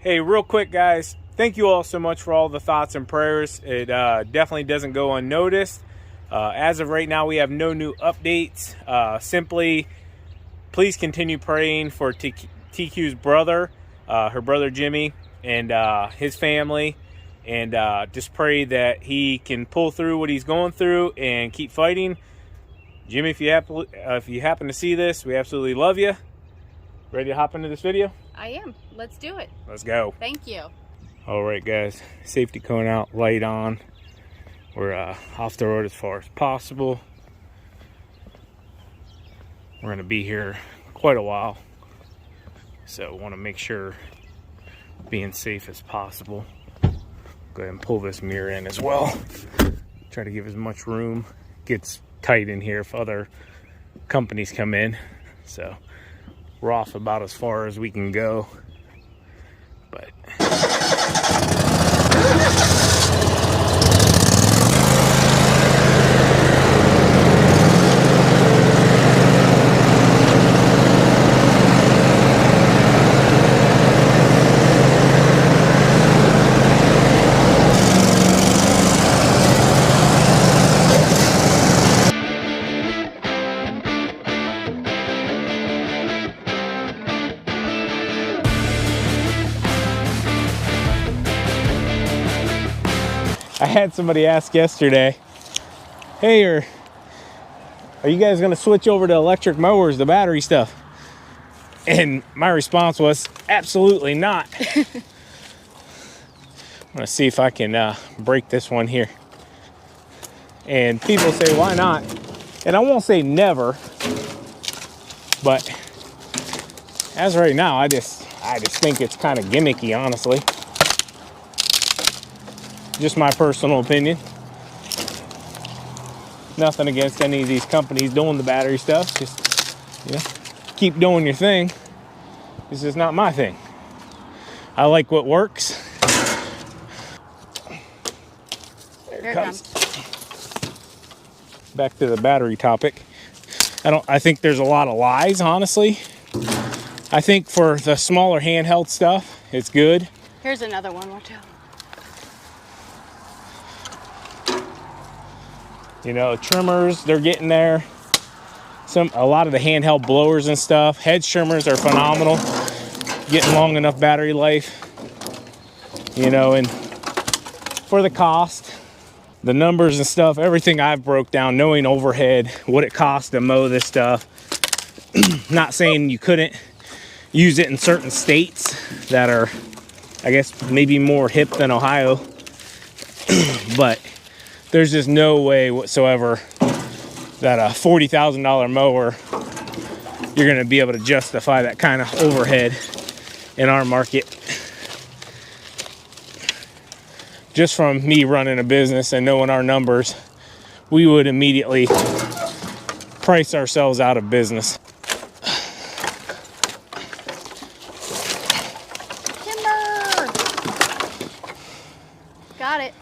Hey, real quick, guys, thank you all so much for all the thoughts and prayers. It definitely doesn't go unnoticed. As of right now, we have no new updates. Simply, please continue praying for TQ's brother, her brother Jimmy, and his family. And just pray that he can pull through what he's going through and keep fighting. Jimmy, if you happen to see this, we absolutely love you. Ready to hop into this video? I am. Let's do it. Let's go. Thank you. All right, guys. Safety cone out, light on. We're off the road as far as possible. We're going to be here quite a while, so want to make sure being safe as possible. Go ahead and pull this mirror in as well. Try to give as much room. Gets tight in here if other companies come in, so we're off about as far as we can go. But I had somebody ask yesterday, hey, are you guys going to switch over to electric mowers, the battery stuff? And my response was, absolutely not. I'm going to see if I can break this one here. And people say, why not? And I won't say never, but as of right now, I just think it's kind of gimmicky, honestly. Just my personal opinion. Nothing against any of these companies doing the battery stuff. Just, keep doing your thing. This is not my thing. I like what works. There it comes. Back to the battery topic. I think there's a lot of lies, honestly. I think for the smaller handheld stuff, it's good. Here's another one. Watch out. Trimmers, they're getting there. A lot of the handheld blowers and stuff. Hedge trimmers are phenomenal. Getting long enough battery life. And for the cost, the numbers and stuff, everything I've broke down, knowing overhead, what it costs to mow this stuff. Not saying you couldn't use it in certain states that are, I guess, maybe more hip than Ohio. But there's just no way whatsoever that a $40,000 mower, you're going to be able to justify that kind of overhead in our market. Just from me running a business and knowing our numbers, we would immediately price ourselves out of business. Timber! Got it.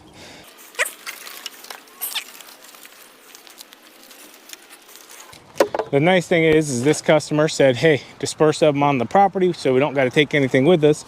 The nice thing is this customer said, hey, disperse them on the property so we don't got to take anything with us.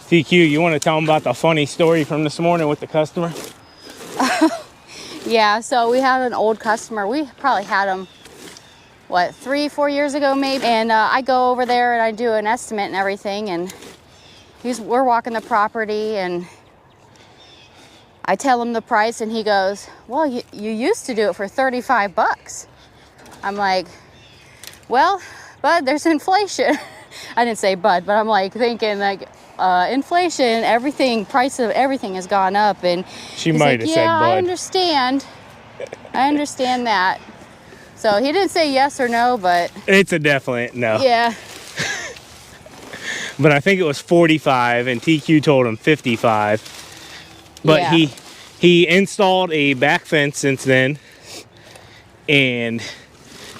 TQ, you want to tell them about the funny story from this morning with the customer? Yeah, so we had an old customer. We probably had him, what, 3-4 years ago maybe. And I go over there and I do an estimate and everything. And we're walking the property and I tell him the price and he goes, well, you used to do it for 35 bucks. I'm like, well, bud, there's inflation. I didn't say bud, but I'm like thinking like inflation, everything, price of everything has gone up. And she might have said bud. I understand. I understand that. So he didn't say yes or no, but it's a definite no. Yeah. But I think it was 45 and TQ told him 55. But yeah. he installed a back fence since then. And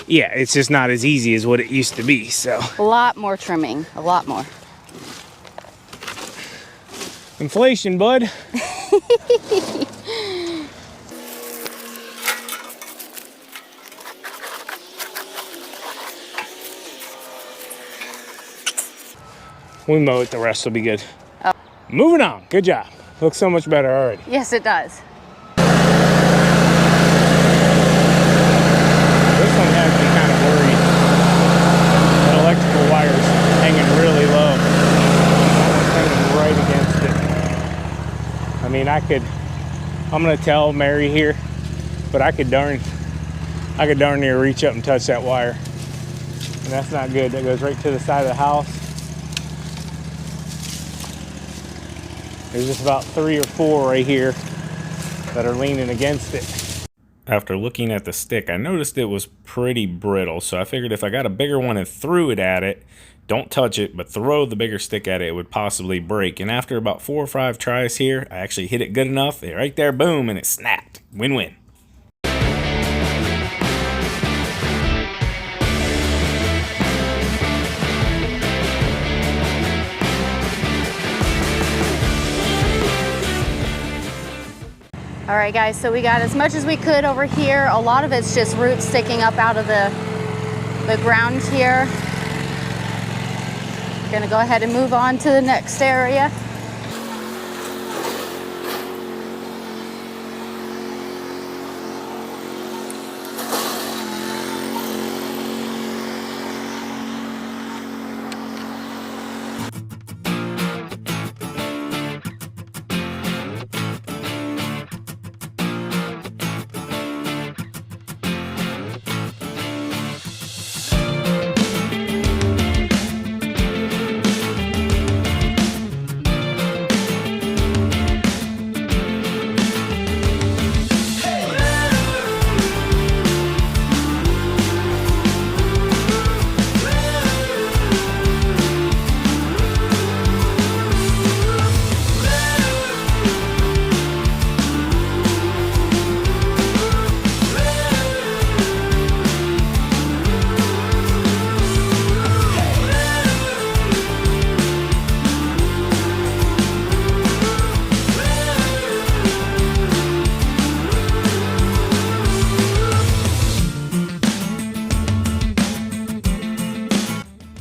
yeah, it's just not as easy as what it used to be. So a lot more trimming, a lot more. Inflation, bud. We mow it, the rest will be good. Oh. Moving on. Good job. Looks so much better already. Yes, it does. This one has me kind of worried. That electrical wire's hanging really low. Almost hanging right against it. I mean, I'm gonna tell Mary here, but I could darn near reach up and touch that wire. And that's not good. That goes right to the side of the house. There's just about 3 or 4 right here that are leaning against it. After looking at the stick, I noticed it was pretty brittle, so I figured if I got a bigger one and threw it at it, don't touch it, but throw the bigger stick at it, it would possibly break. And after about 4 or 5 tries here, I actually hit it good enough, right there, boom, and it snapped. Win-win. All right, guys, so we got as much as we could over here. A lot of it's just roots sticking up out of the ground here. Gonna go ahead and move on to the next area.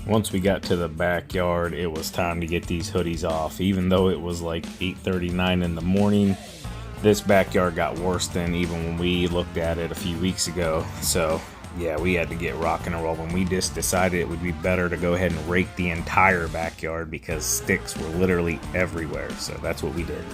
Once we got to the backyard, it was time to get these hoodies off. Even though it was like 8:39 in the morning, this backyard got worse than even when we looked at it a few weeks ago. So yeah, we had to get rocking and rolling. We just decided it would be better to go ahead and rake the entire backyard because sticks were literally everywhere. So that's what we did.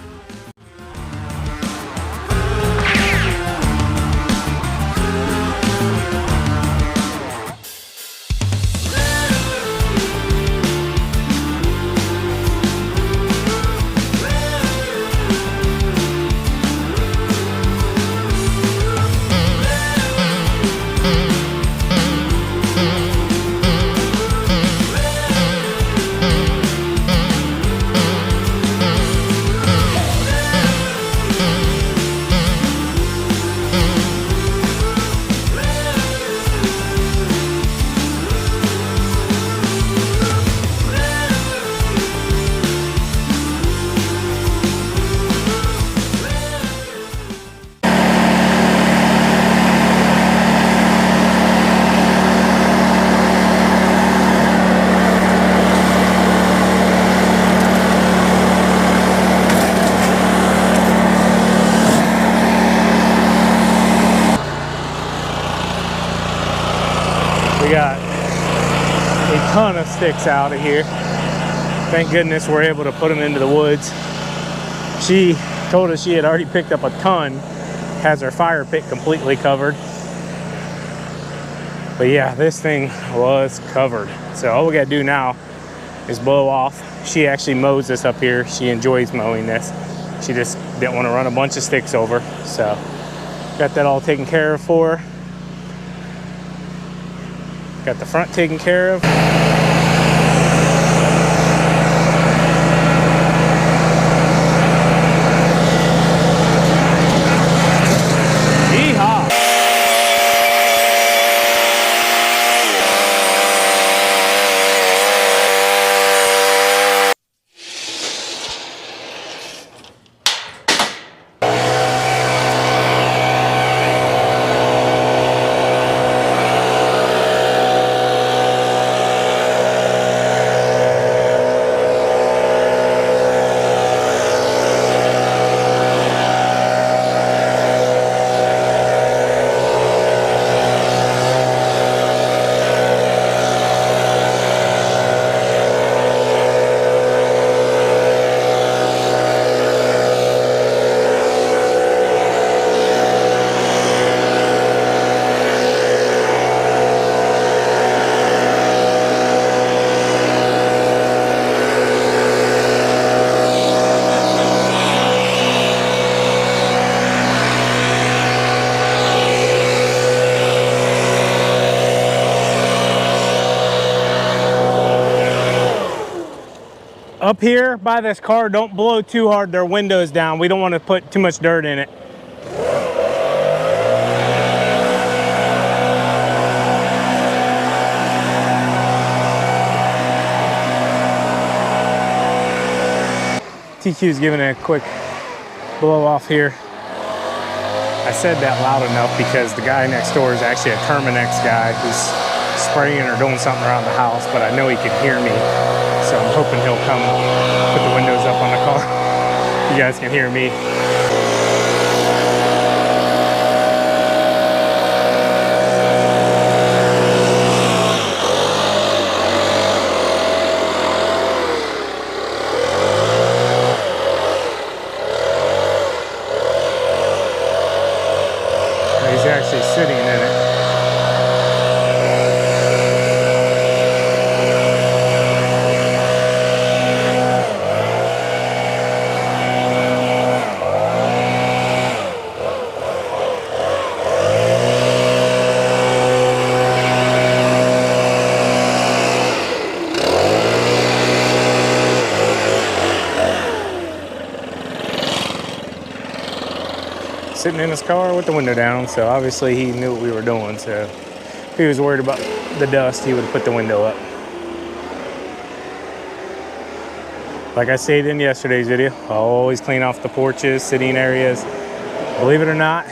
We got a ton of sticks out of here. Thank goodness we're able to put them into the woods. She Told us she had already picked up a ton. Has her fire pit completely covered. But yeah, this thing was covered. So all we gotta do now is blow off. She actually mows this up here. She enjoys mowing this. She just didn't want to run a bunch of sticks over. So got that all taken care of for her. Got the front taken care of. Yeehaw! Up here by this car, don't blow too hard their windows down. We don't want to put too much dirt in it. TQ's giving it a quick blow off here. I said that loud enough because the guy next door is actually a Terminex guy who's spraying or doing something around the house, but I know he can hear me. So I'm hoping he'll come put the windows up on the car. You guys can hear me. He's actually sitting in it. Sitting in his car with the window down, so obviously he knew what we were doing. So if he was worried about the dust, he would have put the window up. Like I stated in yesterday's video, I always clean off the porches, sitting areas. Believe it or not,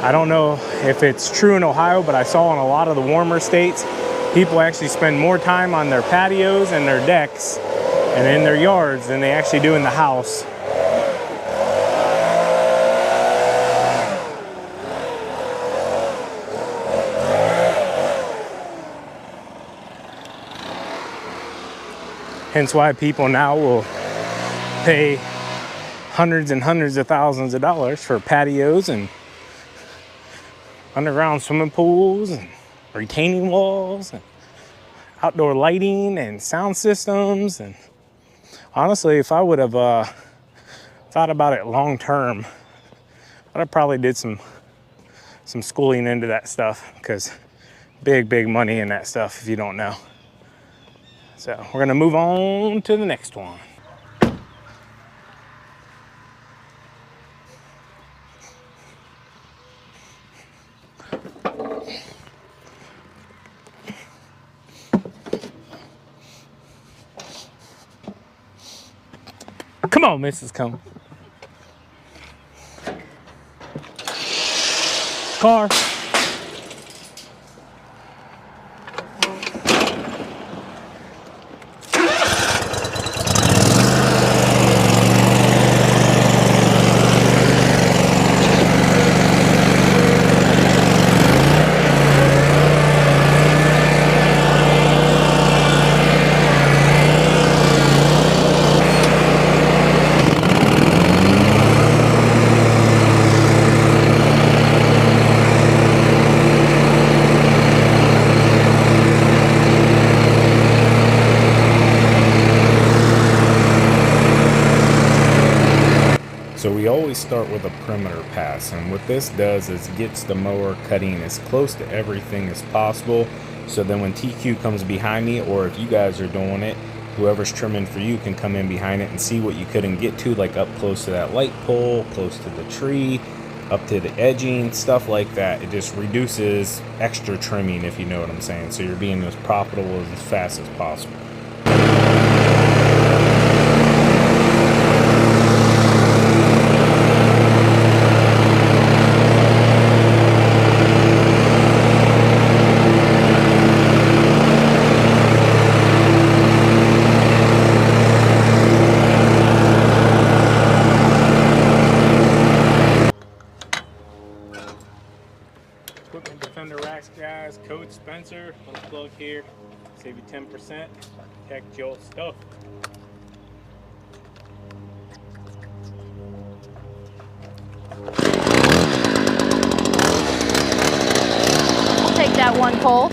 I don't know if it's true in Ohio, but I saw in a lot of the warmer states, people actually spend more time on their patios and their decks and in their yards than they actually do in the house. Hence why people now will pay hundreds and hundreds of thousands of dollars for patios and underground swimming pools and retaining walls and outdoor lighting and sound systems. And honestly, if I would have thought about it long term, I'd have probably did some schooling into that stuff, because big money in that stuff if you don't know. So we're gonna move on to the next one. Come on, Mrs. Cone. Car. we always start with a perimeter pass, and what this does is gets the mower cutting as close to everything as possible, so then when TQ comes behind me, or if you guys are doing it, whoever's trimming for you can come in behind it and see what you couldn't get to, like up close to that light pole, close to the tree, up to the edging, stuff like that. It just reduces extra trimming, if you know what I'm saying, so you're being as profitable as fast as possible. Equipment Defender racks, guys. Code Spencer. Little plug here. Save you 10%. Protect your stuff. I'll take that one pole.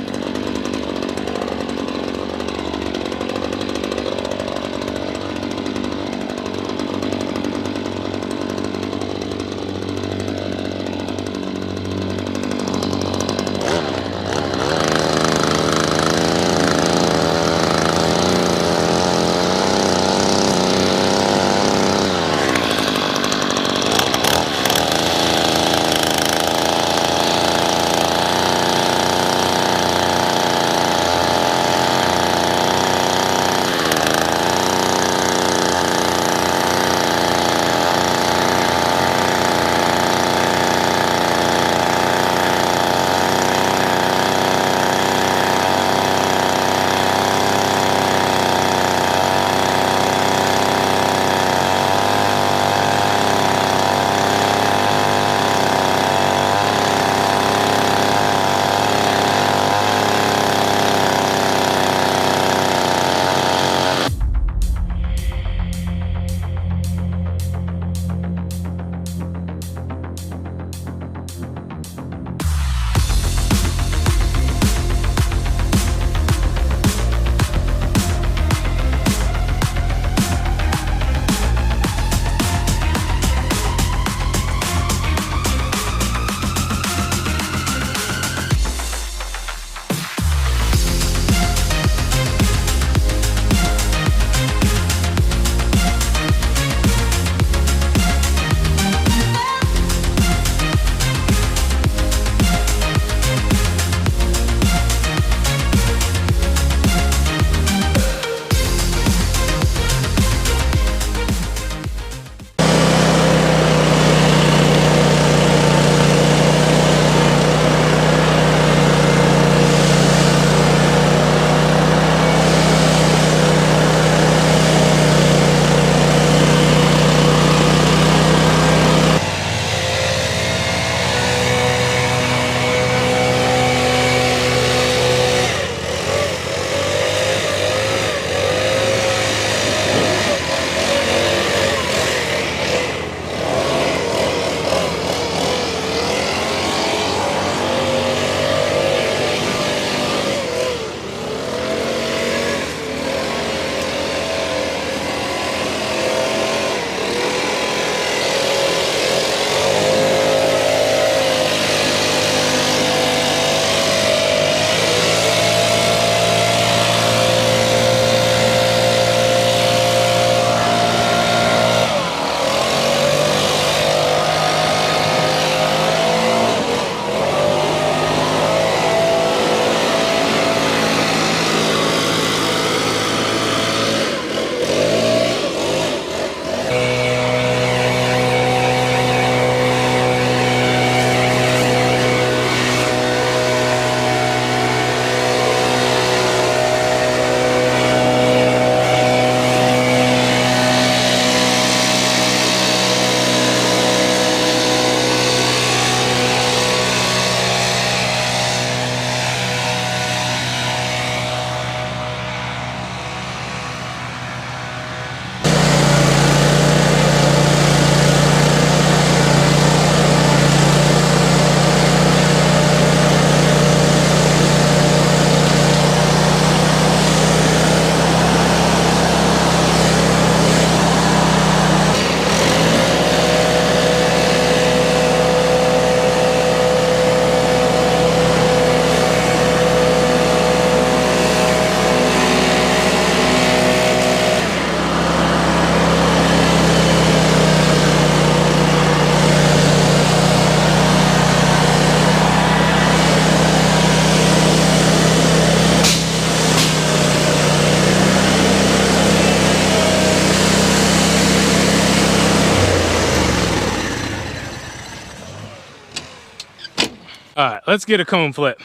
All right, let's get a cone flip.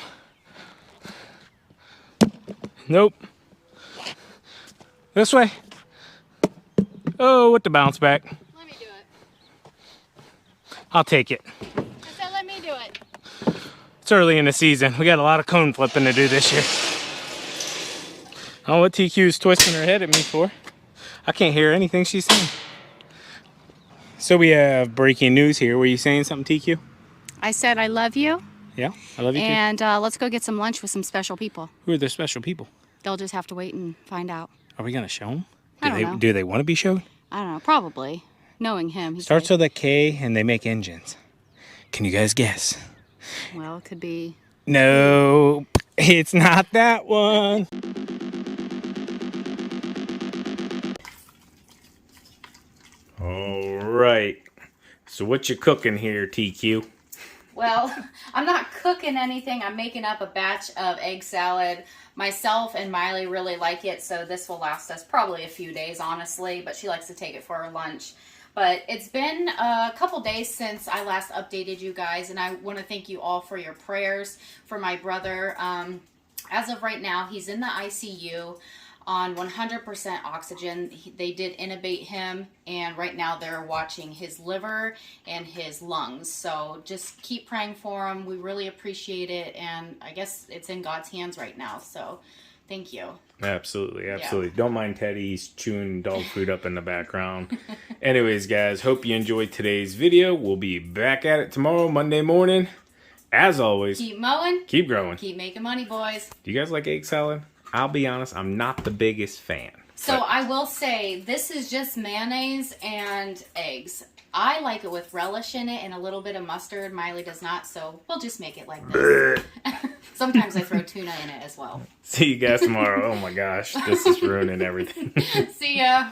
Nope. This way. Oh, with the bounce back. Let me do it. I'll take it. I said let me do it. It's early in the season. We got a lot of cone flipping to do this year. I don't know what TQ's twisting her head at me for. I can't hear anything she's saying. So we have breaking news here. Were you saying something, TQ? I said I love you. Yeah, I love you too. And let's go get some lunch with some special people. Who are the special people? They'll just have to wait and find out. Are we gonna show them? I don't know. Do they want to be showed? I don't know. Probably. Knowing him. He's Starts like, with a K and they make engines. Can you guys guess? well, it could be. No, it's not that one. All right. So what you cooking here, TQ? Well, I'm not cooking anything. I'm making up a batch of egg salad. Myself and Miley really like it, so this will last us probably a few days, honestly, but she likes to take it for her lunch. But it's been a couple days since I last updated you guys, and I want to thank you all for your prayers for my brother. As of right now, he's in the ICU on 100% oxygen. They did intubate him, and right now they're watching his liver and his lungs. So just keep praying for him. We really appreciate it, and I guess it's in God's hands right now. So thank you. Absolutely, absolutely. Yeah. Don't mind Teddy. He's chewing dog food up in the background. Anyways, guys, hope you enjoyed today's video. We'll be back at it tomorrow, Monday morning. As always, keep mowing, keep growing, keep making money, boys. Do you guys like egg salad? I'll be honest, I'm not the biggest fan. So I will say, this is just mayonnaise and eggs. I like it with relish in it and a little bit of mustard. Miley does not, so we'll just make it like this. Sometimes I throw tuna in it as well. See you guys tomorrow. Oh my gosh, this is ruining everything. See ya.